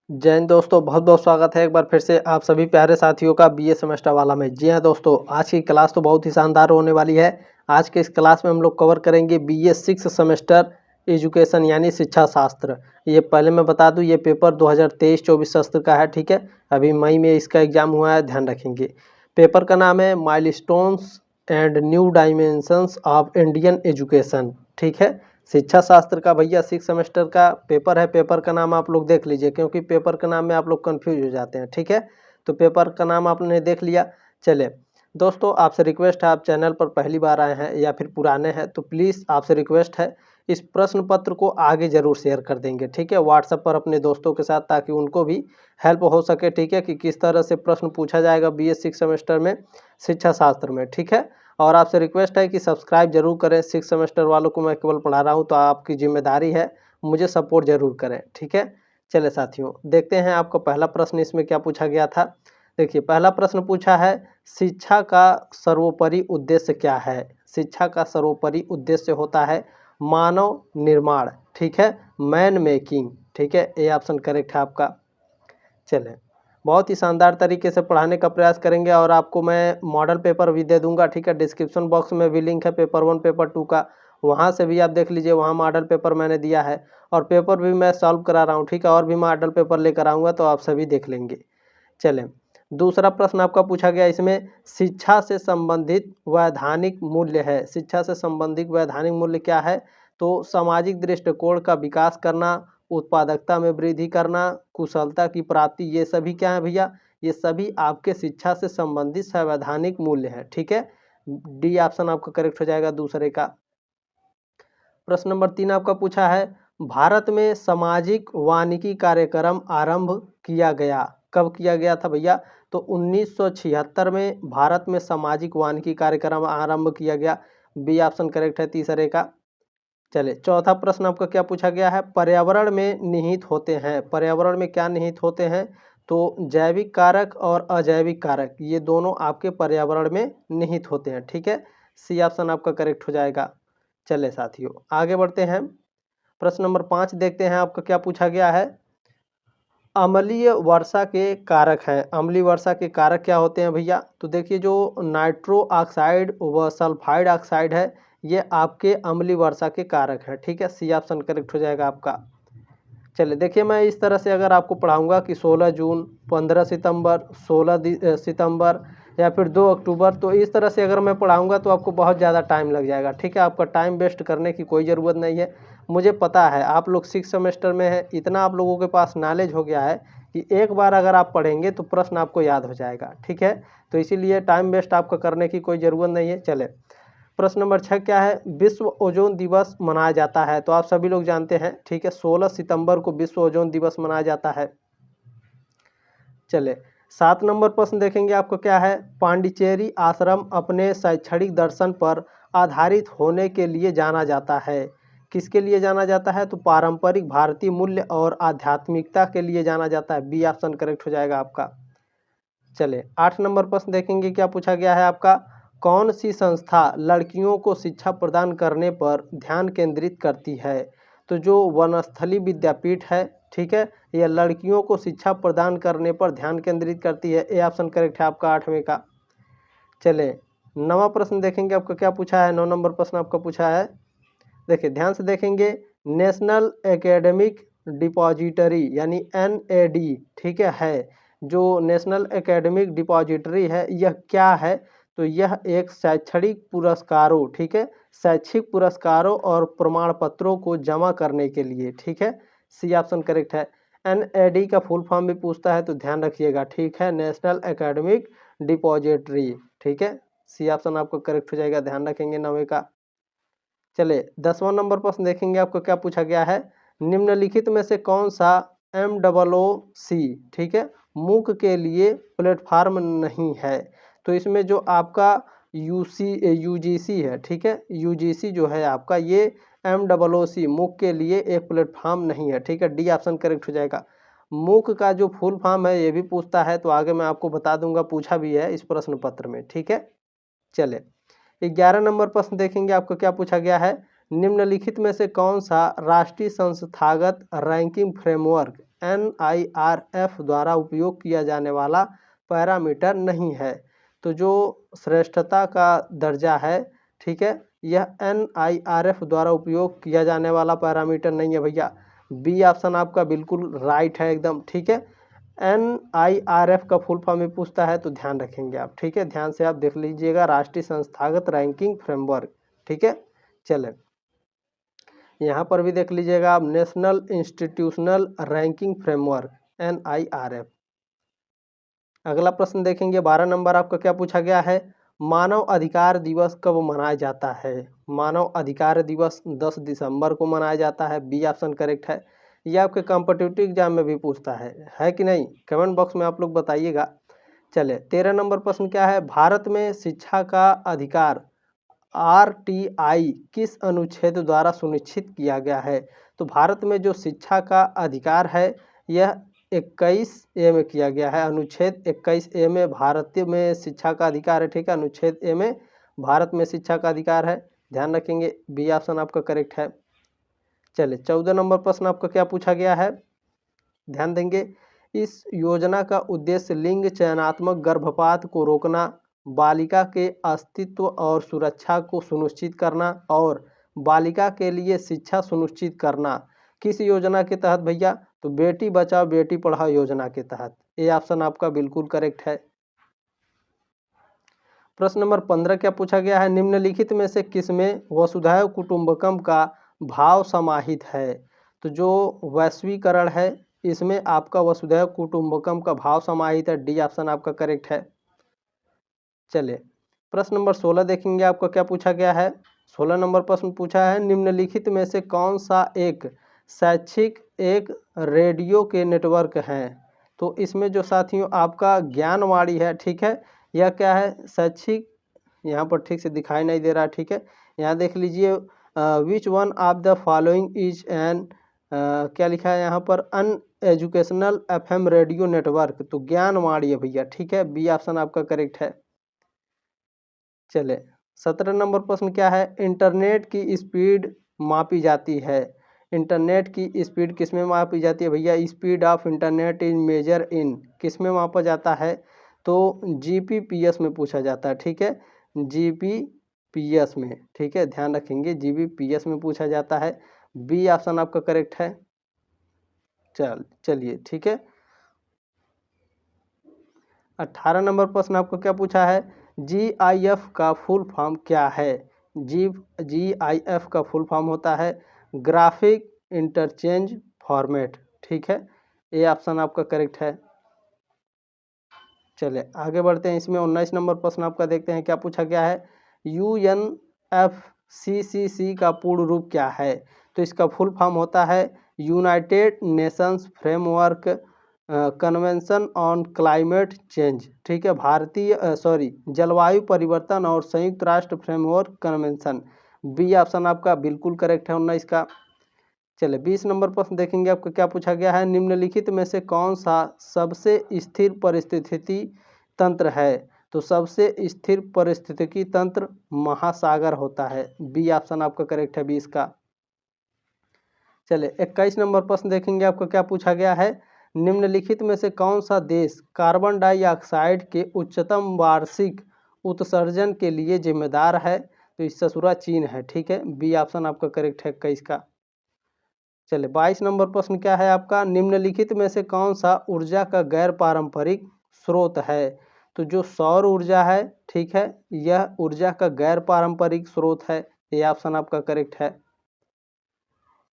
जय हिंद दोस्तों, बहुत बहुत स्वागत है एक बार फिर से आप सभी प्यारे साथियों का बीए सेमेस्टर वाला में। जी हाँ दोस्तों, आज की क्लास तो बहुत ही शानदार होने वाली है। आज के इस क्लास में हम लोग कवर करेंगे बीए 6 सेमेस्टर एजुकेशन यानी शिक्षा शास्त्र। ये पहले मैं बता दूं, ये पेपर 2023-24 सत्र का है। ठीक है, अभी मई में इसका एग्जाम हुआ है, ध्यान रखेंगे। पेपर का नाम है milestones and new dimensions of Indian education. ठीक है, शिक्षा शास्त्र का भैया 6 सेमेस्टर का पेपर है। पेपर का नाम आप लोग देख लीजिए, क्योंकि पेपर का नाम में आप लोग कंफ्यूज हो जाते हैं। ठीक है, तो पेपर का नाम आपने देख लिया। चले दोस्तों, आपसे रिक्वेस्ट है, आप चैनल पर पहली बार आए हैं या फिर पुराने हैं तो प्लीज़ आपसे रिक्वेस्ट है, इस प्रश्न पत्र को आगे जरूर शेयर कर देंगे। ठीक है, व्हाट्सएप पर अपने दोस्तों के साथ, ताकि उनको भी हेल्प हो सके। ठीक है, कि किस तरह से प्रश्न पूछा जाएगा बीए 6 सेमेस्टर में शिक्षा शास्त्र में। ठीक है, और आपसे रिक्वेस्ट है कि सब्सक्राइब जरूर करें। 6 सेमेस्टर वालों को मैं केवल पढ़ा रहा हूं, तो आपकी जिम्मेदारी है मुझे सपोर्ट जरूर करें। ठीक है, चले साथियों, देखते हैं आपका पहला प्रश्न इसमें क्या पूछा गया था। देखिए, पहला प्रश्न पूछा है, शिक्षा का सर्वोपरि उद्देश्य क्या है। शिक्षा का सर्वोपरि उद्देश्य होता है मानव निर्माण। ठीक है, मैन मेकिंग। ठीक है, ये ऑप्शन करेक्ट है आपका। चलें, बहुत ही शानदार तरीके से पढ़ाने का प्रयास करेंगे और आपको मैं मॉडल पेपर भी दे दूंगा। ठीक है, डिस्क्रिप्शन बॉक्स में भी लिंक है पेपर 1 पेपर 2 का, वहाँ से भी आप देख लीजिए। वहाँ मॉडल पेपर मैंने दिया है और पेपर भी मैं सॉल्व करा रहा हूँ। ठीक है, और भी मॉडल पेपर लेकर आऊँगा तो आप सभी देख लेंगे। चलें, दूसरा प्रश्न आपका पूछा गया इसमें, शिक्षा से संबंधित वैधानिक मूल्य है। शिक्षा से संबंधित वैधानिक मूल्य क्या है? तो सामाजिक दृष्टिकोण का विकास करना, उत्पादकता में वृद्धि करना, कुशलता की प्राप्ति, ये सभी क्या है भैया? ये सभी आपके शिक्षा से संबंधित संवैधानिक मूल्य है। ठीक है, डी ऑप्शन आपका करेक्ट हो जाएगा दूसरे का। प्रश्न नंबर 3 आपका पूछा है, भारत में सामाजिक वानिकी कार्यक्रम आरंभ किया गया। कब किया गया था भैया? तो 1976 में भारत में सामाजिक वानिकी कार्यक्रम आरंभ किया गया। बी ऑप्शन करेक्ट है तीसरे का। चले, चौथा प्रश्न आपका क्या पूछा गया है, पर्यावरण में निहित होते हैं। पर्यावरण में क्या निहित होते हैं? तो जैविक कारक और अजैविक कारक, ये दोनों आपके पर्यावरण में निहित होते हैं। ठीक है, सी ऑप्शन आपका करेक्ट हो जाएगा। चले साथियों, आगे बढ़ते हैं। प्रश्न नंबर 5 देखते हैं आपका क्या पूछा गया है। अम्लीय वर्षा के कारक हैं। अम्लीय वर्षा के कारक क्या होते हैं भैया? तो देखिए, जो नाइट्रो ऑक्साइड व सल्फाइड ऑक्साइड है, ये आपके अम्लीय वर्षा के कारक हैं। ठीक है, सी ऑप्शन करेक्ट हो जाएगा आपका। चलिए देखिए, मैं इस तरह से अगर आपको पढ़ाऊंगा कि 16 जून, 15 सितंबर, 16 सितंबर या फिर 2 अक्टूबर, तो इस तरह से अगर मैं पढ़ाऊंगा तो आपको बहुत ज़्यादा टाइम लग जाएगा। ठीक है, आपका टाइम वेस्ट करने की कोई ज़रूरत नहीं है। मुझे पता है आप लोग 6 सेमेस्टर में है, इतना आप लोगों के पास नॉलेज हो गया है कि एक बार अगर आप पढ़ेंगे तो प्रश्न आपको याद हो जाएगा। ठीक है, तो इसीलिए टाइम वेस्ट आपका करने की कोई ज़रूरत नहीं है। चले, प्रश्न नंबर 6 क्या है? विश्व ओजोन दिवस मनाया जाता है। तो आप सभी लोग जानते हैं। ठीक है, 16 सितंबर को विश्व ओजोन दिवस मनाया जाता है। चले, 7 नंबर प्रश्न देखेंगे आपको क्या है। पांडिचेरी आश्रम अपने शैक्षणिक दर्शन पर आधारित होने के लिए जाना जाता है। किसके लिए जाना जाता है? तो पारंपरिक भारतीय मूल्य और आध्यात्मिकता के लिए जाना जाता है। बी ऑप्शन करेक्ट हो जाएगा आपका। चले, 8 नंबर प्रश्न देखेंगे क्या पूछा गया है आपका। कौन सी संस्था लड़कियों को शिक्षा प्रदान करने पर ध्यान केंद्रित करती है? तो जो वनस्थली विद्यापीठ है, ठीक है, यह लड़कियों को शिक्षा प्रदान करने पर ध्यान केंद्रित करती है। ए ऑप्शन करेक्ट है आपका 8वें का। चले, 9वां प्रश्न देखेंगे आपका क्या पूछा है। 9 नंबर प्रश्न आपका पूछा है, देखिए ध्यान से देखेंगे, नेशनल एकेडमिक डिपॉजिटरी यानी एनएडी, ठीक है, जो नेशनल एकेडमिक डिपॉजिटरी है, यह क्या है? तो यह एक शैक्षणिक पुरस्कारों, ठीक है, शैक्षिक पुरस्कारों और प्रमाण पत्रों को जमा करने के लिए। ठीक है, सी ऑप्शन करेक्ट है। एनएडी का फुल फॉर्म भी पूछता है तो ध्यान रखिएगा। ठीक है, नेशनल एकेडमिक डिपॉजिटरी। ठीक है, सी ऑप्शन आपको करेक्ट हो जाएगा, ध्यान रखेंगे 9वें का। चले, 10वां नंबर प्रश्न देखेंगे आपको क्या पूछा गया है। निम्नलिखित में से कौन सा MOOC, ठीक है, मूक के लिए प्लेटफार्म नहीं है? तो इसमें जो आपका UGC है, ठीक है, UGC जो है आपका, ये MOOC मूक के लिए एक प्लेटफार्म नहीं है। ठीक है, डी ऑप्शन करेक्ट हो जाएगा। मूक का जो फुल फॉर्म है ये भी पूछता है, तो आगे मैं आपको बता दूंगा, पूछा भी है इस प्रश्न पत्र में। ठीक है, चले, 11 नंबर प्रश्न देखेंगे आपको क्या पूछा गया है। निम्नलिखित में से कौन सा राष्ट्रीय संस्थागत रैंकिंग फ्रेमवर्क NIRF द्वारा उपयोग किया जाने वाला पैरामीटर नहीं है। तो जो श्रेष्ठता का दर्जा है, ठीक है, यह NIRF द्वारा उपयोग किया जाने वाला पैरामीटर नहीं है भैया। बी ऑप्शन आपका बिल्कुल राइट है एकदम, ठीक है। NIRF का फुल फॉर्म में पूछता है तो ध्यान रखेंगे आप, ठीक है, ध्यान से आप देख लीजिएगा, राष्ट्रीय संस्थागत रैंकिंग फ्रेमवर्क, ठीक है। चले यहाँ पर भी देख लीजिएगा आप, national institutional ranking framework NIRF। अगला प्रश्न देखेंगे 12 नंबर आपका क्या पूछा गया है, मानव अधिकार दिवस कब मनाया जाता है। मानव अधिकार दिवस 10 दिसंबर को मनाया जाता है, बी ऑप्शन करेक्ट है। ये आपके कॉम्पिटिटिव एग्जाम में भी पूछता है कि नहीं, कमेंट बॉक्स में आप लोग बताइएगा। चले 13 नंबर प्रश्न क्या है, भारत में शिक्षा का अधिकार RTI किस अनुच्छेद द्वारा सुनिश्चित किया गया है। तो भारत में जो शिक्षा का अधिकार है यह 21A में किया गया है, अनुच्छेद 21A में भारत में शिक्षा का अधिकार है, ठीक है, अनुच्छेद A में भारत में शिक्षा का अधिकार है, ध्यान रखेंगे, बी ऑप्शन आपका करेक्ट है। चलिए 14 नंबर प्रश्न आपका क्या पूछा गया है, ध्यान देंगे, इस योजना का उद्देश्य लिंग चयनात्मक गर्भपात को रोकना, बालिका के अस्तित्व और सुरक्षा को सुनिश्चित करना और बालिका के लिए शिक्षा सुनिश्चित करना। किस योजना के तहत भैया, तो बेटी बचाओ बेटी पढ़ाओ योजना के तहत। ये ऑप्शन आपका बिल्कुल करेक्ट है। प्रश्न नंबर 15 क्या पूछा गया है, निम्नलिखित में से किसमें वसुधैव कुटुंबकम का भाव समाहित है। तो जो वैश्वीकरण है इसमें आपका वसुधैव कुटुंबकम का भाव समाहित है, डी ऑप्शन आपका करेक्ट है। चलिए प्रश्न नंबर 16 देखेंगे आपका क्या पूछा गया है। 16 नंबर प्रश्न पूछा है, निम्नलिखित में से कौन सा एक शैक्षिक एक रेडियो के नेटवर्क हैं। तो इसमें जो साथियों आपका ज्ञानवाणी है, ठीक है, यह क्या है शैक्षिक, यहाँ पर ठीक से दिखाई नहीं दे रहा, ठीक है, यहाँ देख लीजिए, which one of the following is an, क्या लिखा है यहाँ पर, अन एजुकेशनल FM रेडियो नेटवर्क। तो ज्ञानवाणी है भैया, ठीक है, बी ऑप्शन आपका करेक्ट है। चले 17 नंबर प्रश्न क्या है, इंटरनेट की स्पीड मापी जाती है। इंटरनेट की स्पीड किस में मापी जाती है भैया, speed of internet is measure in, किस में मापा जाता है, तो GBps में पूछा जाता है, ठीक है, GBps में, ठीक है, ध्यान रखेंगे, GBps में पूछा जाता है, बी ऑप्शन आपका करेक्ट है। चलिए ठीक है। 18 नंबर प्रश्न आपको क्या पूछा है, GIF का फुल फॉर्म क्या है। GIF का फुल फॉर्म होता है ग्राफिक इंटरचेंज फॉर्मेट, ठीक है, ये ऑप्शन आपका करेक्ट है। चलिए आगे बढ़ते हैं, इसमें 19 नंबर प्रश्न आपका देखते हैं क्या पूछा गया है, UNFCCC का पूर्ण रूप क्या है। तो इसका फुल फॉर्म होता है United Nations framework convention on climate change, ठीक है, जलवायु परिवर्तन और संयुक्त राष्ट्र फ्रेमवर्क कन्वेंशन, बी ऑप्शन आपका बिल्कुल करेक्ट है 19 का। चलिए 20 नंबर प्रश्न देखेंगे आपको क्या पूछा गया है, निम्नलिखित में से कौन सा सबसे स्थिर परिस्थिति तंत्र है। तो सबसे स्थिर परिस्थितिकी तंत्र महासागर होता है, बी ऑप्शन आपका करेक्ट है 20 का। चलिए 21 नंबर प्रश्न देखेंगे आपको क्या पूछा गया है, निम्नलिखित में से कौन सा देश कार्बन डाइऑक्साइड के उच्चतम वार्षिक उत्सर्जन के लिए जिम्मेदार है। तो इस ससुरा चीन है, ठीक है, बी ऑप्शन आपका करेक्ट है 21 का। चलिए 22 नंबर प्रश्न क्या है आपका, निम्नलिखित में से कौन सा ऊर्जा का गैर पारंपरिक स्रोत है। तो जो सौर ऊर्जा है, ठीक है, यह ऊर्जा का गैर पारंपरिक स्रोत है, ये ऑप्शन आपका करेक्ट है।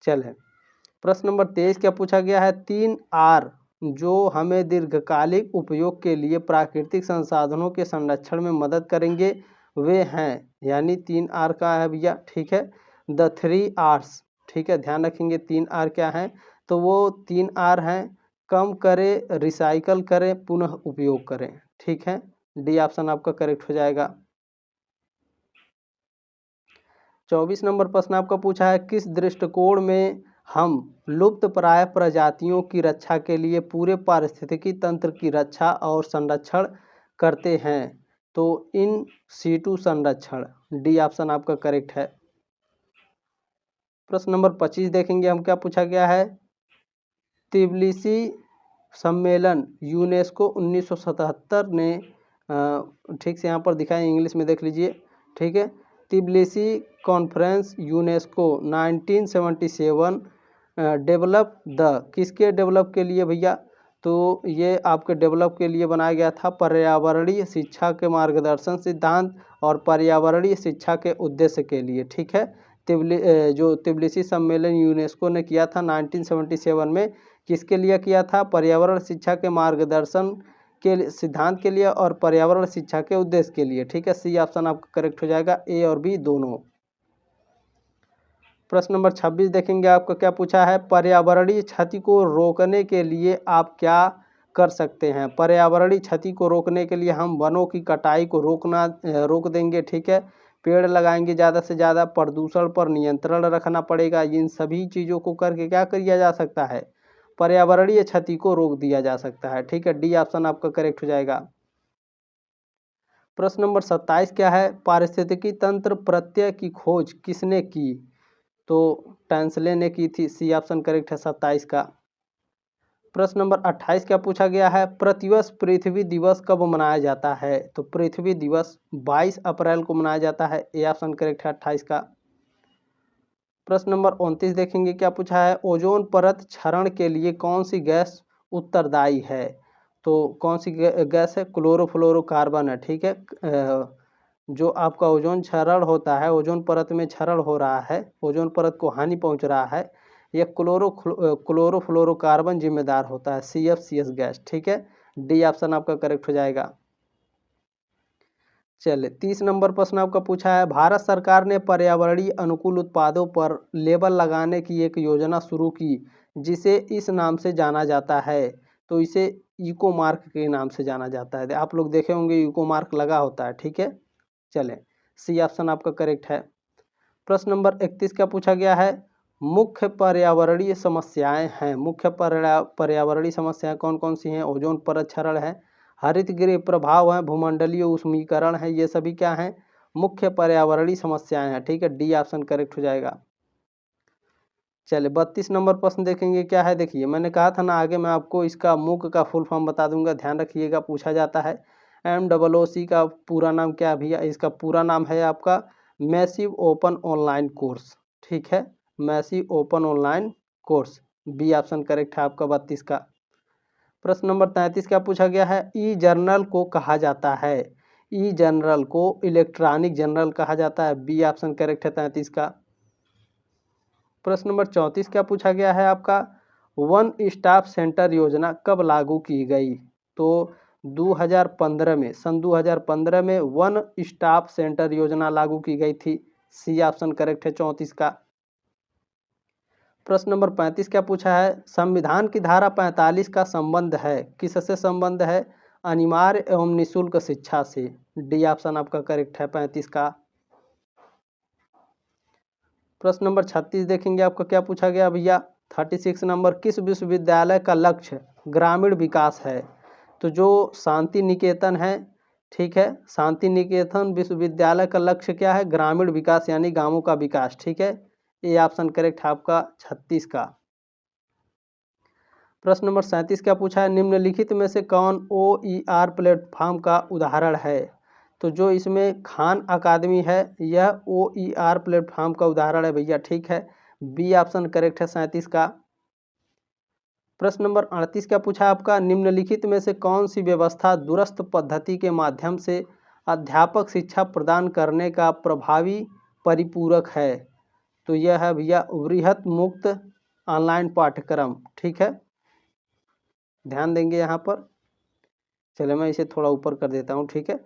चलिए प्रश्न नंबर 23 क्या पूछा गया है, 3R जो हमें दीर्घकालिक उपयोग के लिए प्राकृतिक संसाधनों के संरक्षण में मदद करेंगे वे हैं, यानी 3R का है भैया, ठीक है, द 3Rs, ठीक है, ध्यान रखेंगे 3R क्या हैं, तो वो 3R हैं, कम करें, रिसाइकल करें, पुनः उपयोग करें, ठीक है, डी ऑप्शन आपका करेक्ट हो जाएगा। 24 नंबर प्रश्न आपका पूछा है, किस दृष्टिकोण में हम लुप्त प्राय प्रजातियों की रक्षा के लिए पूरे पारिस्थितिकी तंत्र की रक्षा और संरक्षण करते हैं। तो इन सीटू संरक्षण, डी ऑप्शन आपका करेक्ट है। प्रश्न नंबर 25 देखेंगे हम क्या पूछा गया है, तिब्लिसी सम्मेलन यूनेस्को 1977 ने ठीक से यहाँ पर दिखाएं, इंग्लिश में देख लीजिए। ठीक है, Tbilisi conference UNESCO 1977 develop the, किसके डेवलप के लिए भैया? तो ये आपके डेवलप के लिए बनाया गया था पर्यावरणीय शिक्षा के मार्गदर्शन सिद्धांत और पर्यावरणीय शिक्षा के उद्देश्य के लिए। ठीक है, जो तिब्लिसी सम्मेलन यूनेस्को ने किया था 1977 में, किसके लिए किया था? पर्यावरण शिक्षा के मार्गदर्शन के सिद्धांत के लिए और पर्यावरण शिक्षा के उद्देश्य के लिए। ठीक है, सी ऑप्शन आपका करेक्ट हो जाएगा, ए और बी दोनों। प्रश्न नंबर 26 देखेंगे, आपका क्या पूछा है? पर्यावरणीय क्षति को रोकने के लिए आप क्या कर सकते हैं? पर्यावरणीय क्षति को रोकने के लिए हम वनों की कटाई को रोक देंगे। ठीक है, पेड़ लगाएंगे ज़्यादा से ज़्यादा, प्रदूषण पर नियंत्रण रखना पड़ेगा। इन सभी चीज़ों को करके क्या किया जा सकता है? पर्यावरणीय क्षति को रोक दिया जा सकता है। ठीक है, डी ऑप्शन आपका करेक्ट हो जाएगा। प्रश्न नंबर 27 क्या है? पारिस्थितिकी तंत्र प्रत्यय की खोज किसने की? तो टैंसले ने की थी, सी ऑप्शन करेक्ट है 27 का। प्रश्न नंबर 28 क्या पूछा गया है? प्रतिवर्ष पृथ्वी दिवस कब मनाया जाता है? तो पृथ्वी दिवस 22 अप्रैल को मनाया जाता है, ए ऑप्शन करेक्ट है 28 का। प्रश्न नंबर 29 देखेंगे, क्या पूछा है? ओजोन परत क्षरण के लिए कौन सी गैस उत्तरदायी है? तो कौन सी गैस है? क्लोरोफ्लोरोकार्बन है। ठीक है, जो आपका ओजोन क्षरण होता है, ओजोन परत में क्षरण हो रहा है, ओजोन परत को हानि पहुंच रहा है, यह क्लोरोफ्लोरोकार्बन जिम्मेदार होता है, CFCS गैस। ठीक है, डी ऑप्शन आपका करेक्ट हो जाएगा। चलिए 30 नंबर प्रश्न आपका पूछा है, भारत सरकार ने पर्यावरणीय अनुकूल उत्पादों पर लेबल लगाने की एक योजना शुरू की जिसे इस नाम से जाना जाता है। तो इसे इको मार्क के नाम से जाना जाता है। आप लोग देखे होंगे इको मार्क लगा होता है। ठीक है, चलें, सी ऑप्शन आपका करेक्ट है। प्रश्न नंबर 31 का पूछा गया है, मुख्य पर्यावरणीय समस्याएं हैं। मुख्य पर्यावरणीय समस्याएं कौन कौन सी हैं? ओजोन परत क्षरण है, हरित गृह प्रभाव है, भूमंडलीय ऊष्मीकरण है, ये सभी क्या हैं? मुख्य पर्यावरणीय समस्याएं हैं। ठीक है, डी ऑप्शन करेक्ट हो जाएगा। चलिए 32 नंबर प्रश्न देखेंगे, क्या है? देखिए, मैंने कहा था ना आगे मैं आपको इसका मूक का फुल फॉर्म बता दूंगा, ध्यान रखिएगा, पूछा जाता है। MOOC का पूरा नाम क्या है भैया? इसका पूरा नाम है आपका मैसिव ओपन ऑनलाइन कोर्स। ठीक है, massive open online course, B option correct है आपका 32 का। प्रश्न नंबर 33 क्या पूछा गया है? ई जर्नल को कहा जाता है, ई जर्नल को इलेक्ट्रॉनिक जर्नल कहा जाता है, बी ऑप्शन करेक्ट है 33 का। प्रश्न नंबर 34 क्या पूछा गया है आपका? वन स्टॉप सेंटर योजना कब लागू की गई? तो 2015 में, सन 2015 में वन स्टॉप सेंटर योजना लागू की गई थी, सी ऑप्शन करेक्ट है 34 का। प्रश्न नंबर 35 क्या पूछा है? संविधान की धारा 45 का संबंध है, किससे संबंध है? अनिवार्य एवं निःशुल्क शिक्षा से, डी ऑप्शन आपका करेक्ट है 35 का। प्रश्न नंबर 36 देखेंगे, आपका क्या पूछा गया भैया? 36 नंबर, किस विश्वविद्यालय का लक्ष्य ग्रामीण विकास है? तो जो शांति निकेतन है, ठीक है, शांति निकेतन विश्वविद्यालय का लक्ष्य क्या है? ग्रामीण विकास यानी गांवों का विकास। ठीक है, ये ऑप्शन करेक्ट है आपका 36 का। प्रश्न नंबर 37 क्या पूछा है? निम्नलिखित में से कौन OER प्लेटफॉर्म का उदाहरण है? तो जो इसमें खान अकादमी है, यह OER प्लेटफॉर्म का उदाहरण है भैया। ठीक है, बी ऑप्शन करेक्ट है 37 का। प्रश्न नंबर 38 क्या पूछा आपका? निम्नलिखित में से कौन सी व्यवस्था दूरस्थ पद्धति के माध्यम से अध्यापक शिक्षा प्रदान करने का प्रभावी परिपूरक है? तो यह है भैया वृहत मुक्त ऑनलाइन पाठ्यक्रम। ठीक है, ध्यान देंगे यहाँ पर। चलिए मैं इसे थोड़ा ऊपर कर देता हूँ। ठीक है,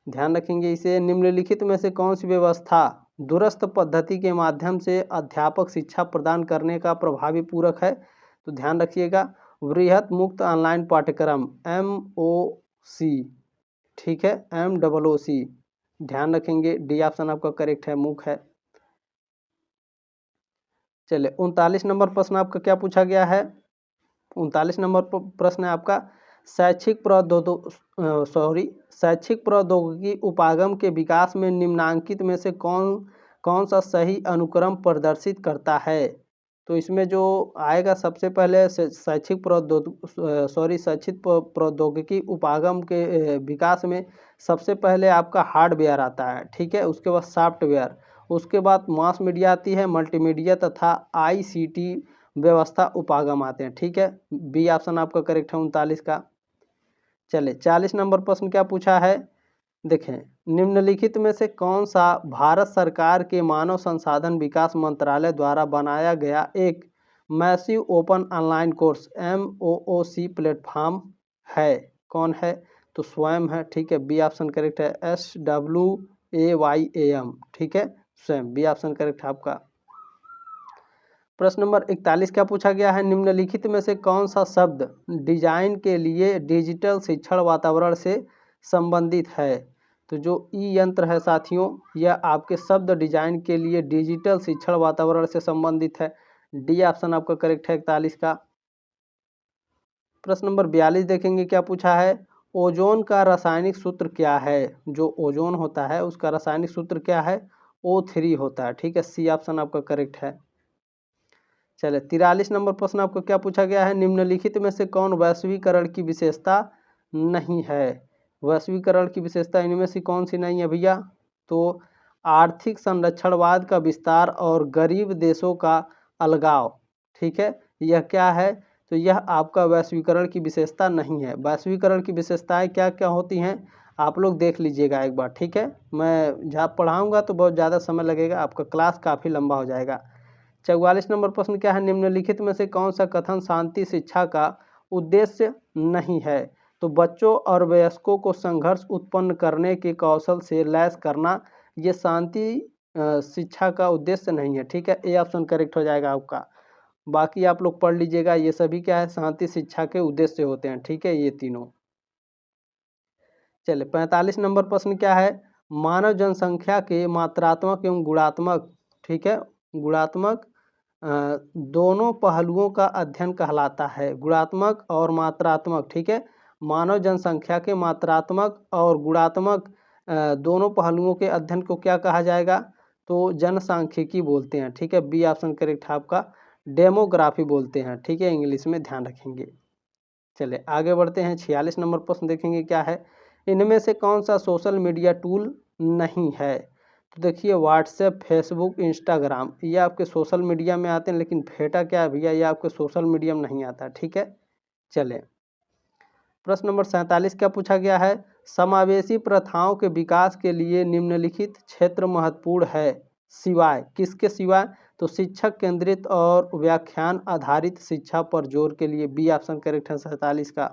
ध्यान रखेंगे इसे। निम्नलिखित में से कौन सी व्यवस्था दूरस्थ पद्धति के माध्यम से अध्यापक शिक्षा प्रदान करने का प्रभावी पूरक है? तो ध्यान रखिएगा, वृहत मुक्त ऑनलाइन पाठ्यक्रम, MOOC। ठीक है, MOOC, ध्यान रखेंगे, डी ऑप्शन आपका करेक्ट है, मूक है। चलिए 39 नंबर प्रश्न आपका क्या पूछा गया है? 39 नंबर प्रश्न है आपका, शैक्षिक प्रौद्योगिकी उपागम के विकास में निम्नांकित में से कौन सा सही अनुक्रम प्रदर्शित करता है? तो इसमें जो आएगा सबसे पहले शैक्षिक प्रौद्योगिकी उपागम के विकास में सबसे पहले आपका हार्डवेयर आता है, ठीक है। उसके बाद सॉफ्टवेयर, उसके बाद मास मीडिया आती है, मल्टीमीडिया तथा आईसीटी व्यवस्था उपागम आते हैं, ठीक है। बी ऑप्शन आपका करेक्ट है 39 का। चले 40 नंबर प्रश्न क्या पूछा है, देखें, निम्नलिखित में से कौन सा भारत सरकार के मानव संसाधन विकास मंत्रालय द्वारा बनाया गया एक massive open online course MOOC platform है, कौन है, तो स्वयं है, ठीक है। बी ऑप्शन करेक्ट है, SWAYAM, ठीक है, स्वयं, बी ऑप्शन करेक्ट है आपका। प्रश्न नंबर 41 क्या पूछा गया है, निम्नलिखित में से कौन सा शब्द डिजाइन के लिए डिजिटल शिक्षण वातावरण से संबंधित है, तो जो ई यंत्र है साथियों, यह आपके शब्द डिजाइन के लिए डिजिटल शिक्षण वातावरण से संबंधित है। डी ऑप्शन आपका करेक्ट है 41 का। प्रश्न नंबर 42 देखेंगे क्या पूछा है, ओजोन का रासायनिक सूत्र क्या है, जो ओजोन होता है उसका रासायनिक सूत्र क्या है, O3 होता है, ठीक है। सी ऑप्शन आपका करेक्ट है। चले 43 नंबर प्रश्न आपको क्या पूछा गया है, निम्नलिखित में से कौन वैश्वीकरण की विशेषता नहीं है, वैश्वीकरण की विशेषता इनमें से कौन सी नहीं है भैया, तो आर्थिक संरक्षणवाद का विस्तार और गरीब देशों का अलगाव, ठीक है, यह क्या है, तो यह आपका वैश्वीकरण की विशेषता नहीं है। वैश्वीकरण की विशेषताएं क्या क्या होती हैं आप लोग देख लीजिएगा एक बार, ठीक है। मैं जहाँ पढ़ाऊँगा तो बहुत ज़्यादा समय लगेगा, आपका क्लास काफ़ी लंबा हो जाएगा। 44 नंबर प्रश्न क्या है, निम्नलिखित में से कौन सा कथन शांति शिक्षा का उद्देश्य नहीं है, तो बच्चों और वयस्कों को संघर्ष उत्पन्न करने के कौशल से लैस करना, ये शांति शिक्षा का उद्देश्य नहीं है, ठीक है। ए ऑप्शन करेक्ट हो जाएगा आपका। बाकी आप लोग पढ़ लीजिएगा, ये सभी क्या है, शांति शिक्षा के उद्देश्य होते हैं, ठीक है, ये तीनों। चलिए 45 नंबर प्रश्न क्या है, मानव जनसंख्या के मात्रात्मक एवं गुणात्मक, ठीक है, गुणात्मक दोनों पहलुओं का अध्ययन कहलाता है, गुणात्मक और मात्रात्मक, ठीक है। मानव जनसंख्या के मात्रात्मक और गुणात्मक दोनों पहलुओं के अध्ययन को क्या कहा जाएगा, तो जनसांख्यिकी बोलते हैं, ठीक है। बी ऑप्शन करेक्ट है आपका, डेमोग्राफी बोलते हैं, ठीक है, इंग्लिश में ध्यान रखेंगे। चलिए आगे बढ़ते हैं, 46 नंबर प्रश्न देखेंगे क्या है, इनमें से कौन सा सोशल मीडिया टूल नहीं है, तो देखिए व्हाट्सएप, फेसबुक, इंस्टाग्राम, ये आपके सोशल मीडिया में आते हैं, लेकिन फेटा क्या है भैया, ये आपके सोशल मीडिया में नहीं आता, ठीक है। चलें प्रश्न नंबर 47 क्या पूछा गया है, समावेशी प्रथाओं के विकास के लिए निम्नलिखित क्षेत्र महत्वपूर्ण है, सिवाय किसके सिवाय, तो शिक्षक केंद्रित और व्याख्यान आधारित शिक्षा पर जोर के लिए। बी ऑप्शन करेक्ट है 47 का।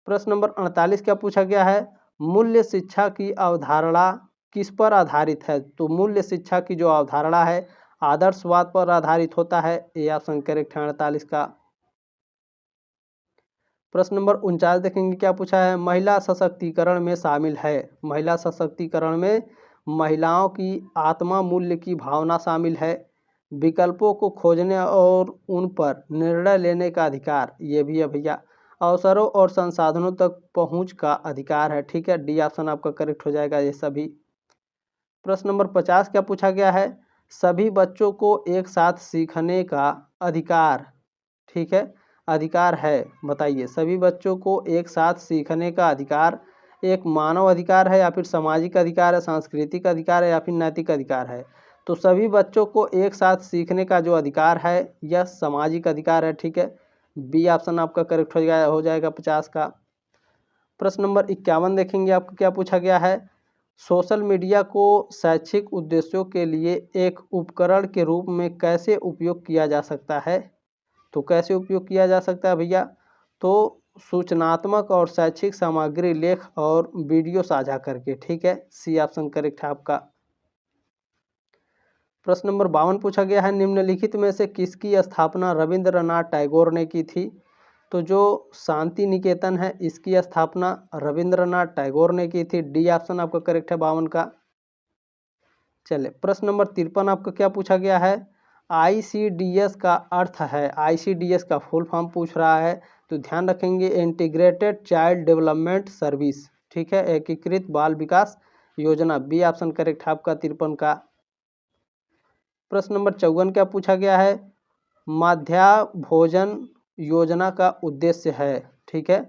प्रश्न नंबर 48 क्या पूछा गया है, मूल्य शिक्षा की अवधारणा किस पर आधारित है, तो मूल्य शिक्षा की जो अवधारणा है आदर्शवाद पर आधारित होता है। ए ऑप्शन करेक्ट है 48 का। प्रश्न नंबर 49 देखेंगे क्या पूछा है, महिला सशक्तिकरण में शामिल है, महिला सशक्तिकरण में महिलाओं की आत्मा मूल्य की भावना शामिल है, विकल्पों को खोजने और उन पर निर्णय लेने का अधिकार, ये भी है भैया, अवसरों और संसाधनों तक पहुंच का अधिकार है, ठीक है। डी ऑप्शन आपका करेक्ट हो जाएगा ये सभी। प्रश्न नंबर 50 क्या पूछा गया है, सभी बच्चों को एक साथ सीखने का अधिकार, ठीक है, अधिकार है, बताइए सभी बच्चों को एक साथ सीखने का अधिकार एक मानव अधिकार है या फिर सामाजिक अधिकार है, सांस्कृतिक अधिकार है या फिर नैतिक अधिकार है, तो सभी बच्चों को एक साथ सीखने का जो अधिकार है यह सामाजिक अधिकार है, ठीक है। बी ऑप्शन आपका करेक्ट हो जाएगा 50 का। प्रश्न नंबर 51 देखेंगे आपको क्या पूछा गया है, सोशल मीडिया को शैक्षिक उद्देश्यों के लिए एक उपकरण के रूप में कैसे उपयोग किया जा सकता है, तो कैसे उपयोग किया जा सकता है भैया, तो सूचनात्मक और शैक्षिक सामग्री, लेख और वीडियो साझा करके, ठीक है। सी ऑप्शन करेक्ट है आपका। प्रश्न नंबर 52 पूछा गया है, निम्नलिखित में से किसकी स्थापना रविंद्रनाथ टैगोर ने की थी, तो जो शांति निकेतन है इसकी स्थापना रविंद्रनाथ टैगोर ने की थी। डी ऑप्शन आपका करेक्ट है 52 का। चले प्रश्न नंबर 53 आपको क्या पूछा गया है, ICDS का अर्थ है, ICDS का फुल फॉर्म पूछ रहा है, तो ध्यान रखेंगे इंटीग्रेटेड चाइल्ड डेवलपमेंट सर्विस, ठीक है, एकीकृत बाल विकास योजना। बी ऑप्शन करेक्ट है आपका 53 का। प्रश्न नंबर 54 क्या पूछा गया है, मध्याह्न भोजन योजना का उद्देश्य है। ठीक है,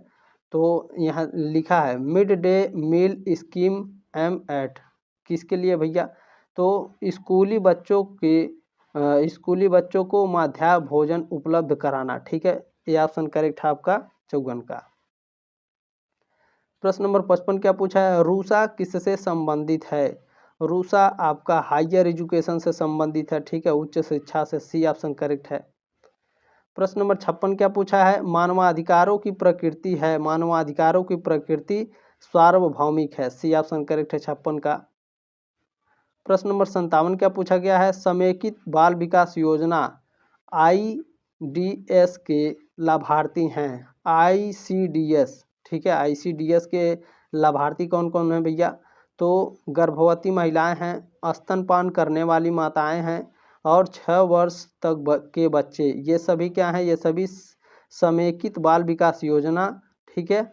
तो यहाँ लिखा है mid day meal scheme aim at, किसके लिए भैया? तो स्कूली बच्चों को मध्याह्न भोजन उपलब्ध कराना। ठीक है, ये ऑप्शन करेक्ट है आपका 54 का। प्रश्न नंबर 55 क्या पूछा है? रूसा किससे संबंधित है? रूसा आपका हायर एजुकेशन से संबंधित है। ठीक है, उच्च शिक्षा से, सी ऑप्शन करेक्ट है। प्रश्न नंबर 56 क्या पूछा है? मानवाधिकारों की प्रकृति है, मानवाधिकारों की प्रकृति सार्वभौमिक है, सी ऑप्शन करेक्ट है 56 का। प्रश्न नंबर 57 क्या पूछा गया है? समेकित बाल विकास योजना IDS के लाभार्थी हैं, ICDS। ठीक है, ICDS के लाभार्थी कौन कौन हैं भैया? तो गर्भवती महिलाएं हैं, स्तनपान करने वाली माताएं हैं और 6 वर्ष तक के बच्चे, ये सभी क्या हैं? ये सभी समेकित बाल विकास योजना। ठीक है,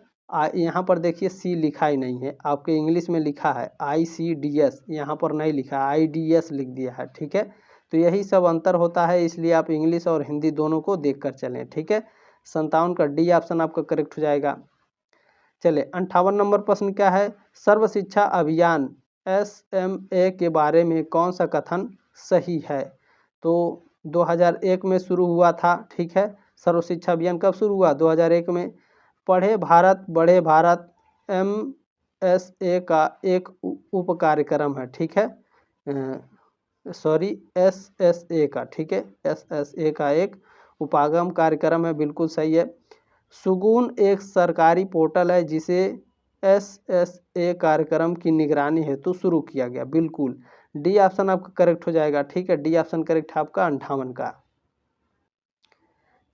यहाँ पर देखिए सी लिखा ही नहीं है, आपके इंग्लिश में लिखा है ICDS, यहाँ पर नहीं लिखा है, IDS लिख दिया है। ठीक है, तो यही सब अंतर होता है, इसलिए आप इंग्लिश और हिंदी दोनों को देख कर चलें। ठीक है, 57 का डी ऑप्शन आपका करेक्ट हो जाएगा। चलिए 58 नंबर प्रश्न क्या है? सर्व शिक्षा अभियान SMA के बारे में कौन सा कथन सही है? तो 2001 में शुरू हुआ था। ठीक है, सर्व शिक्षा अभियान कब शुरू हुआ? 2001 में। पढ़े भारत बढ़े भारत MSA का एक उप कार्यक्रम है। ठीक है, SSA का। ठीक है, SSA का एक उपागम कार्यक्रम है, बिल्कुल सही है। सुगुन एक सरकारी पोर्टल है जिसे SSA कार्यक्रम की निगरानी हेतु शुरू किया गया, बिल्कुल डी ऑप्शन आपका करेक्ट हो जाएगा। ठीक है, डी ऑप्शन करेक्ट है आपका 58 का।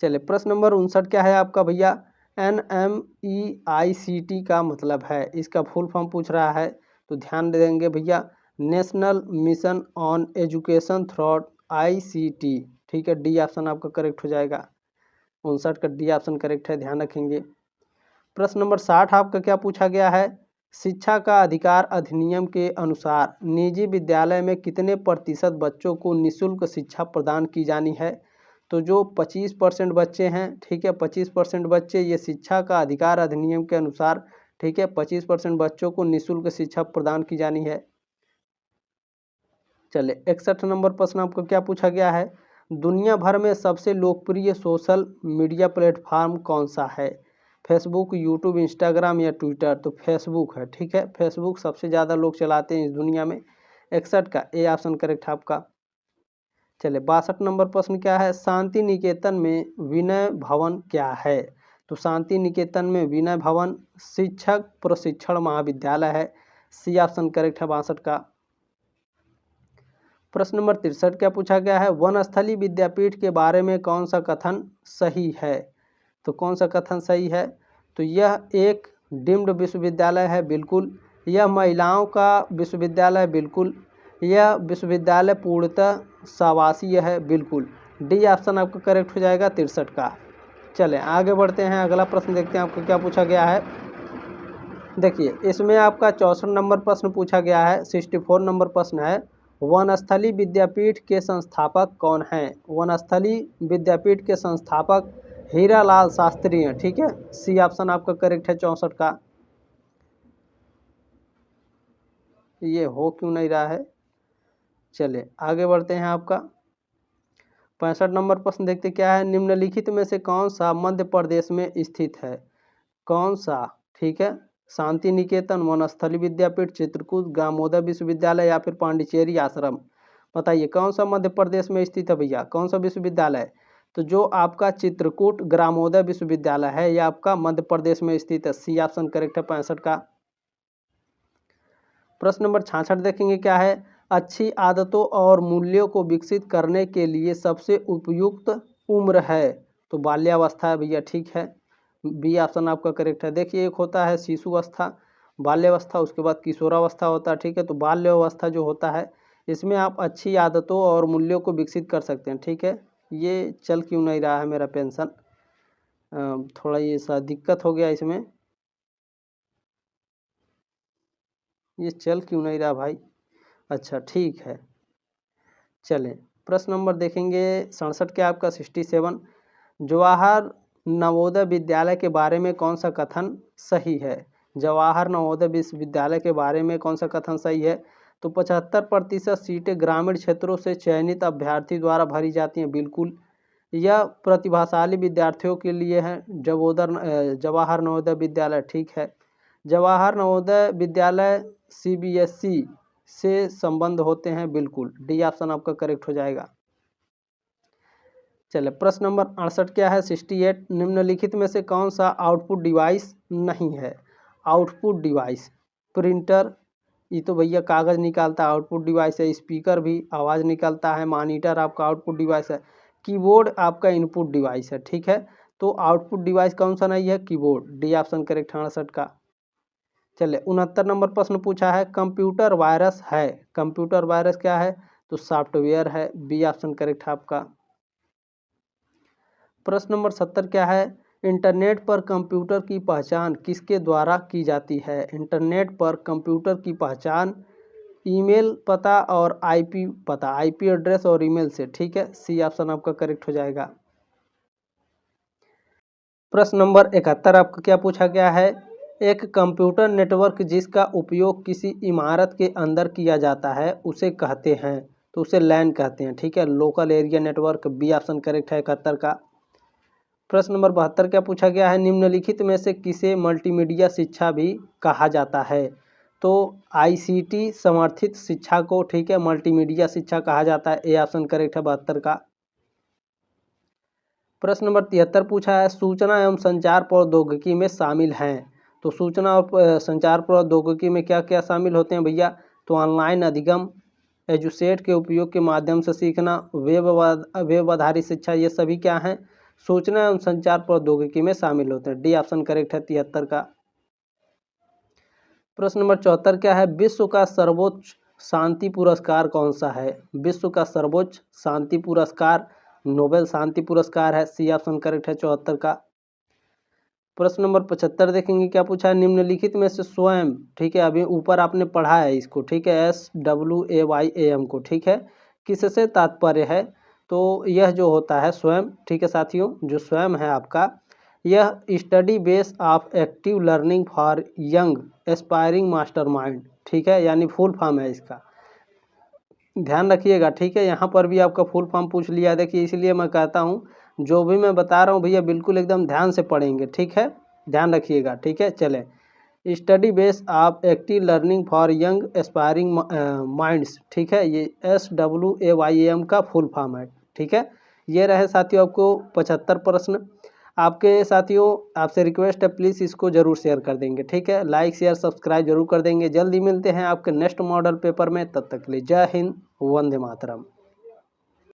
चलिए प्रश्न नंबर 59 क्या है आपका भैया? NMEICT का मतलब है, इसका फुल फॉर्म पूछ रहा है, तो ध्यान देंगे भैया, national mission on education through ICT। ठीक है, डी ऑप्शन आपका करेक्ट हो जाएगा, 59 का डी ऑप्शन करेक्ट है, ध्यान रखेंगे। प्रश्न नंबर 60 आपका क्या पूछा गया है? शिक्षा का अधिकार अधिनियम के अनुसार निजी विद्यालय में कितने प्रतिशत बच्चों को निःशुल्क शिक्षा प्रदान की जानी है? तो जो 25% बच्चे हैं, ठीक है, 25% बच्चे, ये शिक्षा का अधिकार अधिनियम के अनुसार, ठीक है, 25% बच्चों को निःशुल्क शिक्षा प्रदान की जानी है। चले 61 नंबर प्रश्न आपको क्या पूछा गया है? दुनिया भर में सबसे लोकप्रिय सोशल मीडिया प्लेटफॉर्म कौन सा है? फेसबुक, यूट्यूब, इंस्टाग्राम या ट्विटर? तो फेसबुक है। ठीक है, फेसबुक सबसे ज़्यादा लोग चलाते हैं इस दुनिया में। 61 का ए ऑप्शन करेक्ट है आपका। चले 62 नंबर प्रश्न क्या है? शांति निकेतन में विनय भवन क्या है? तो शांति निकेतन में विनय भवन शिक्षक प्रशिक्षण महाविद्यालय है, सी ऑप्शन करेक्ट है 62 का। प्रश्न नंबर 63 क्या पूछा गया है? वनस्थली विद्यापीठ के बारे में कौन सा कथन सही है? तो कौन सा कथन सही है? तो यह एक डीम्ड विश्वविद्यालय है, बिल्कुल। यह महिलाओं का विश्वविद्यालय है, बिल्कुल। यह विश्वविद्यालय पूर्णतः शावासीय है, बिल्कुल। डी ऑप्शन आपका करेक्ट हो जाएगा 63 का। चलें आगे बढ़ते हैं, अगला प्रश्न देखते हैं आपको क्या पूछा गया है। देखिए इसमें आपका 64 नंबर प्रश्न पूछा गया है, 64 नंबर प्रश्न है, वनस्थली विद्यापीठ के संस्थापक कौन हैं? वनस्थली विद्यापीठ के संस्थापक हीरालाल शास्त्री हैं। ठीक है, सी ऑप्शन आपका करेक्ट है 64 का। ये हो क्यों नहीं रहा है? चलिए आगे बढ़ते हैं आपका 65 नंबर प्रश्न देखते क्या है? निम्नलिखित में से कौन सा मध्य प्रदेश में स्थित है? कौन सा? ठीक है, शांति निकेतन, वनस्थली विद्यापीठ, चित्रकूट, ग्रामोदय विश्वविद्यालय या फिर पांडिचेरी आश्रम? बताइए कौन सा मध्य प्रदेश में स्थित है भैया? कौन सा विश्वविद्यालय? तो जो आपका चित्रकूट ग्रामोदय विश्वविद्यालय है, यह आपका मध्य प्रदेश में स्थित है, सी ऑप्शन करेक्ट है 65 का। प्रश्न नंबर 66 देखेंगे क्या है? अच्छी आदतों और मूल्यों को विकसित करने के लिए सबसे उपयुक्त उम्र है? तो बाल्यावस्था है भैया। ठीक है, बी ऑप्शन आपका करेक्ट है। देखिए एक होता है शिशु अवस्था, बाल्यावस्था, उसके बाद किशोरावस्था होता है। ठीक है, तो बाल्यावस्था जो होता है इसमें आप अच्छी आदतों और मूल्यों को विकसित कर सकते हैं। ठीक है, ये चल क्यों नहीं रहा है मेरा पेंशन? थोड़ा ये सा दिक्कत हो गया इसमें, ये चल क्यों नहीं रहा भाई? अच्छा ठीक है, चलें प्रश्न नंबर देखेंगे 67 क्या आपका 67। जवाहर नवोदय विद्यालय के बारे में कौन सा कथन सही है? जवाहर नवोदय विश्वविद्यालय के बारे में कौन सा कथन सही है? तो 75% सीटें ग्रामीण क्षेत्रों से चयनित अभ्यर्थी द्वारा भरी जाती हैं, बिल्कुल। यह प्रतिभाशाली विद्यार्थियों के लिए है जवाहर नवोदय विद्यालय, ठीक है। जवाहर नवोदय विद्यालय CBSE से संबंध होते हैं, बिल्कुल। डी ऑप्शन आपका करेक्ट हो जाएगा। चलिए प्रश्न नंबर 68 क्या है 68। निम्नलिखित में से कौन सा आउटपुट डिवाइस नहीं है? आउटपुट डिवाइस प्रिंटर, ये तो भैया कागज़ निकालता है, आउटपुट डिवाइस है। स्पीकर भी आवाज़ निकालता है। मॉनिटर आपका आउटपुट डिवाइस है। कीबोर्ड आपका इनपुट डिवाइस है, ठीक है। तो आउटपुट डिवाइस कौन सा नहीं है? कीबोर्ड। डी ऑप्शन करेक्ट 68 का। चलिए 69 नंबर प्रश्न पूछा है कंप्यूटर वायरस है। कंप्यूटर वायरस क्या है? तो सॉफ्टवेयर है। बी ऑप्शन करेक्ट है आपका। प्रश्न नंबर 70 क्या है? इंटरनेट पर कंप्यूटर की पहचान किसके द्वारा की जाती है? इंटरनेट पर कंप्यूटर की पहचान ईमेल पता और आईपी पता, आईपी एड्रेस और ईमेल से, ठीक है। सी ऑप्शन आपका करेक्ट हो जाएगा। प्रश्न नंबर 71 आपका क्या पूछा गया है? एक कंप्यूटर नेटवर्क जिसका उपयोग किसी इमारत के अंदर किया जाता है उसे कहते हैं, तो उसे लैन कहते हैं, ठीक है। Local area network. B option correct है 71 का। प्रश्न नंबर 72 क्या पूछा गया है? निम्नलिखित में से किसे मल्टीमीडिया शिक्षा भी कहा जाता है? तो ICT समर्थित शिक्षा को, ठीक है, मल्टीमीडिया शिक्षा कहा जाता है। ए ऑप्शन करेक्ट है 72 का। प्रश्न नंबर 73 पूछा है सूचना एवं संचार प्रौद्योगिकी में शामिल हैं, तो सूचना और संचार प्रौद्योगिकी में क्या क्या शामिल होते हैं भैया? तो ऑनलाइन अधिगम, एजुसेट के उपयोग के माध्यम से सीखना, वेब आधारित शिक्षा, ये सभी क्या हैं? सूचना एवं संचार प्रौद्योगिकी में शामिल होते हैं। डी ऑप्शन करेक्ट है 73 का। प्रश्न नंबर 74 क्या है? विश्व का सर्वोच्च शांति पुरस्कार कौन सा है? विश्व का सर्वोच्च शांति पुरस्कार नोबेल शांति पुरस्कार है। सी ऑप्शन करेक्ट है 74 का। प्रश्न नंबर 75 देखेंगे क्या पूछा है? निम्नलिखित में से स्वयं, ठीक है, अभी ऊपर आपने पढ़ा है इसको, ठीक है, SWAYAM को, ठीक है, किससे तात्पर्य है? तो यह जो होता है स्वयं, ठीक है साथियों, जो स्वयं है आपका, यह study base of active learning for young aspiring mastermind, ठीक है, यानी फुल फॉर्म है इसका, ध्यान रखिएगा, ठीक है। यहाँ पर भी आपका फुल फॉर्म पूछ लिया, देखिए, इसलिए मैं कहता हूँ जो भी मैं बता रहा हूँ भैया बिल्कुल एकदम ध्यान से पढ़ेंगे, ठीक है, ध्यान रखिएगा, ठीक है। चले, study base of active learning for young aspiring minds, ठीक है, ये SWAYAM का फुल फॉर्म है, ठीक है। ये रहे साथियों आपको 75 प्रश्न। आपके साथियों आपसे रिक्वेस्ट है प्लीज़ इसको ज़रूर शेयर कर देंगे, ठीक है, लाइक शेयर सब्सक्राइब जरूर कर देंगे। जल्दी मिलते हैं आपके नेक्स्ट मॉडल पेपर में, तब तक के लिए जय हिंद, वंदे मातरम।